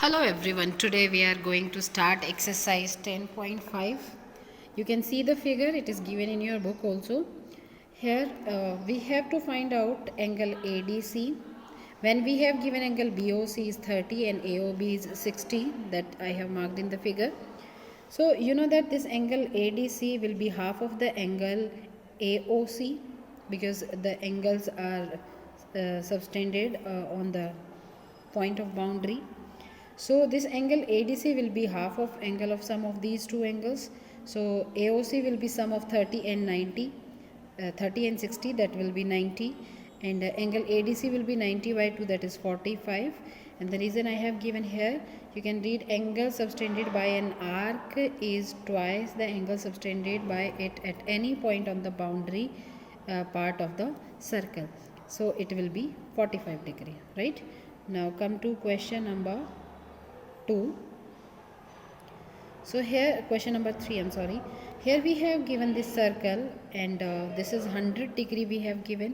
Hello everyone, today we are going to start exercise 10.5. You can see the figure, it is given in your book also. Here we have to find out angle ADC. When we have given angle BOC is 30 and AOB is 60, that I have marked in the figure. So you know that this angle ADC will be half of the angle AOC because the angles are subtended on the point of boundary. So this angle ADC will be half of angle of sum of these two angles. So AOC will be sum of 30 and 90, 30 and 60, that will be 90, and angle ADC will be 90 by 2, that is 45. And the reason I have given here, you can read angle subtended by an arc is twice the angle subtended by it at any point on the boundary part of the circle. So it will be 45 degree, right? Now come to question number 2. So here question number 3, I'm sorry. Here we have given this circle and this is 100 degree we have given,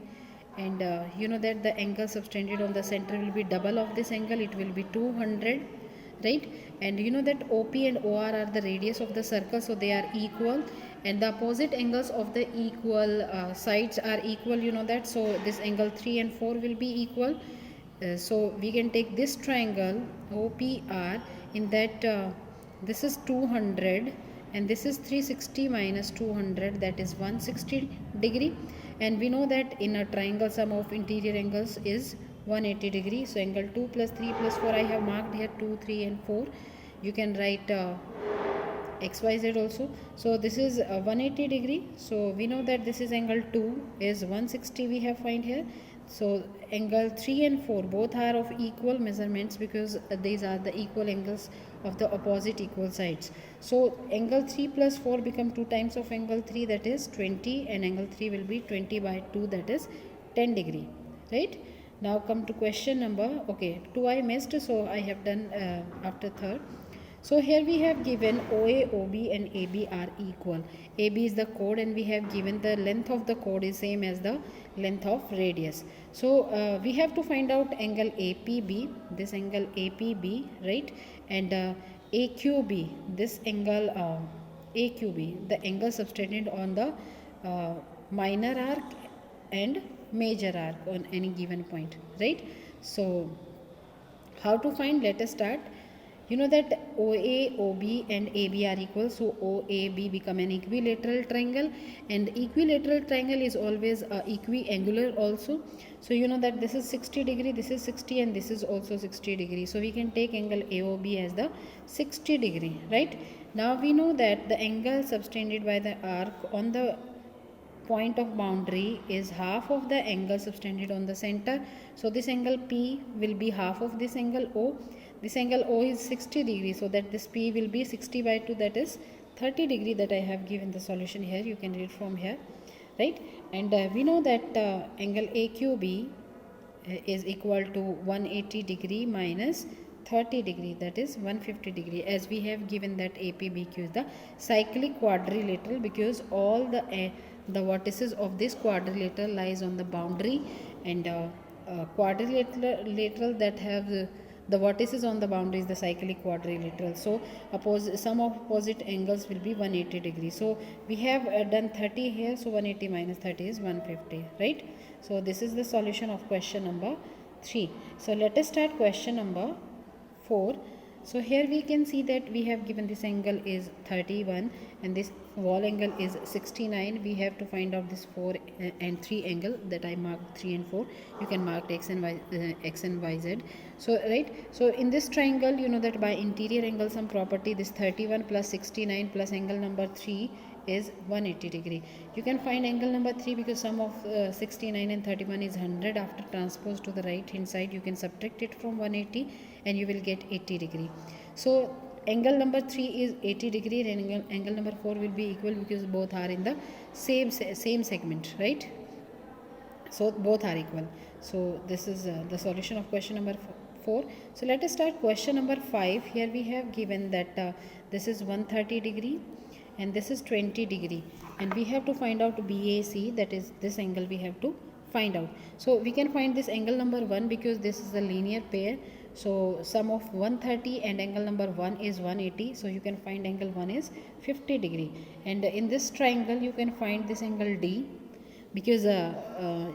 and you know that the angle subtended on the center will be double of this angle, it will be 200, right? And you know that OP and OR are the radius of the circle, so they are equal, and the opposite angles of the equal sides are equal, you know that. So this angle 3 and 4 will be equal. So we can take this triangle OPR, in that this is 200 and this is 360 minus 200, that is 160 degree, and we know that in a triangle sum of interior angles is 180 degree. So angle 2 plus 3 plus 4 I have marked here, 2, 3 and 4. You can write XYZ also. So this is 180 degree. So we know that this is angle 2 is 160 we have find here. So angle 3 and 4 both are of equal measurements because these are the equal angles of the opposite equal sides. So angle 3 plus 4 become 2 times of angle 3, that is 20, and angle 3 will be 20 by 2, that is 10 degree, right? Now come to question number, okay, 2 I missed, so I have done after third. So here we have given OA, OB and AB are equal. AB is the chord and we have given the length of the chord is same as the length of radius. So we have to find out angle APB, this angle APB, right? And AQB, this angle AQB, the angle subtended on the minor arc and major arc on any given point, right? So how to find? Let us start. You know that OA, OB and AB are equal, so OAB become an equilateral triangle, and equilateral triangle is always equiangular also. So you know that this is 60 degree, this is 60 and this is also 60 degree. So we can take angle AOB as the 60 degree, right? Now we know that the angle subtended by the arc on the point of boundary is half of the angle subtended on the center. So this angle P will be half of this angle O. This angle O is 60 degree, so that this P will be 60 by 2, that is 30 degree, that I have given the solution here. You can read from here, right? And we know that angle AQB is equal to 180 degree minus 30 degree, that is 150 degree, as we have given that APBQ is the cyclic quadrilateral because all the vertices of this quadrilateral lies on the boundary, and quadrilateral that have the vertices on the boundary is the cyclic quadrilateral. So sum of opposite angles will be 180 degrees. So we have done 30 here, so 180 minus 30 is 150, right? So this is the solution of question number 3. So let us start question number 4. So here we can see that we have given this angle is 31 and this wall angle is 69. We have to find out this 4 and 3 angle, that I marked 3 and 4. You can mark X and Y, Z. So right, so in this triangle you know that by interior angle sum property, this 31 plus 69 plus angle number 3 is 180 degree. You can find angle number 3 because sum of 69 and 31 is 100. After transpose to the right hand side you can subtract it from 180 and you will get 80 degree. So angle number 3 is 80 degree and angle number 4 will be equal because both are in the same segment, right? So both are equal. So this is the solution of question number 4. So let us start question number 5. Here we have given that this is 130 degree and this is 20 degree, and we have to find out BAC, that is this angle we have to find out. So we can find this angle number 1 because this is a linear pair So sum of 130 and angle number 1 is 180. So you can find angle 1 is 50 degree. And in this triangle you can find this angle D, because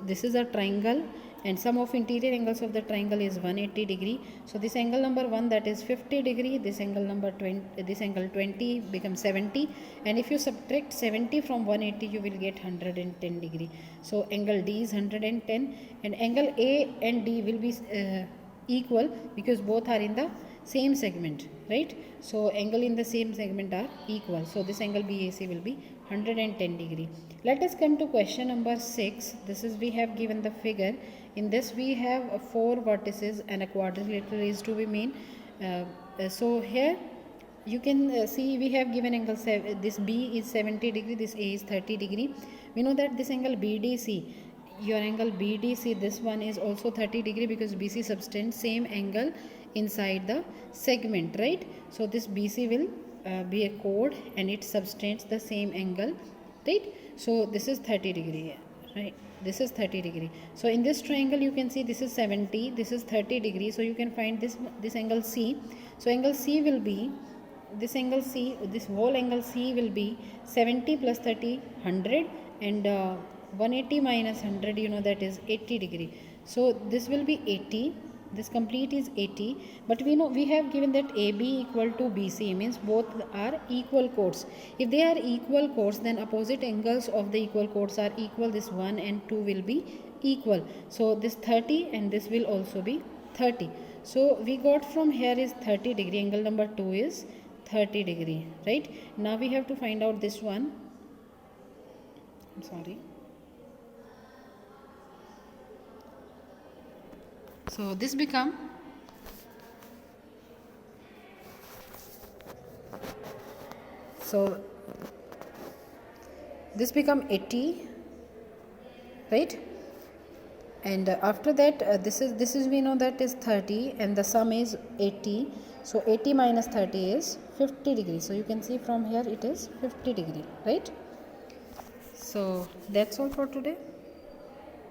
this is a triangle and sum of interior angles of the triangle is 180 degree. So this angle number 1, that is 50 degree, this angle number 20, this angle 20 becomes 70, and if you subtract 70 from 180 you will get 110 degree. So angle D is 110 and angle A and D will be equal because both are in the same segment, right? So angle in the same segment are equal. So this angle BAC will be 110 degree. Let us come to question number 6. This is, we have given the figure. In this we have 4 vertices and a quadrilateral is to be made. So here you can see we have given angle, this B is 70 degree, this A is 30 degree. We know that this angle BDC, your angle BDC, this one is also 30 degree because BC subtends same angle inside the segment, right? So this BC will be a chord and it subtends the same angle, right? So this is 30 degree, right? This is 30 degree. So in this triangle you can see this is 70, this is 30 degree. So you can find this angle C. So angle C will be, this angle C, this whole angle C will be 70 plus 30, 100, and 180 minus 100, you know, that is 80 degree. So this will be 80, this complete is 80, but we know we have given that AB equal to BC, means both are equal chords. If they are equal chords, then opposite angles of the equal chords are equal. This 1 and 2 will be equal. So this 30 and this will also be 30. So we got from here is 30 degree, angle number 2 is 30 degree, right? Now we have to find out this one. I'm sorry. So this become, so this become 80, right? And after that this is we know that is 30 and the sum is 80. So 80 minus 30 is 50 degree. So you can see from here it is 50 degree, right? So that's all for today.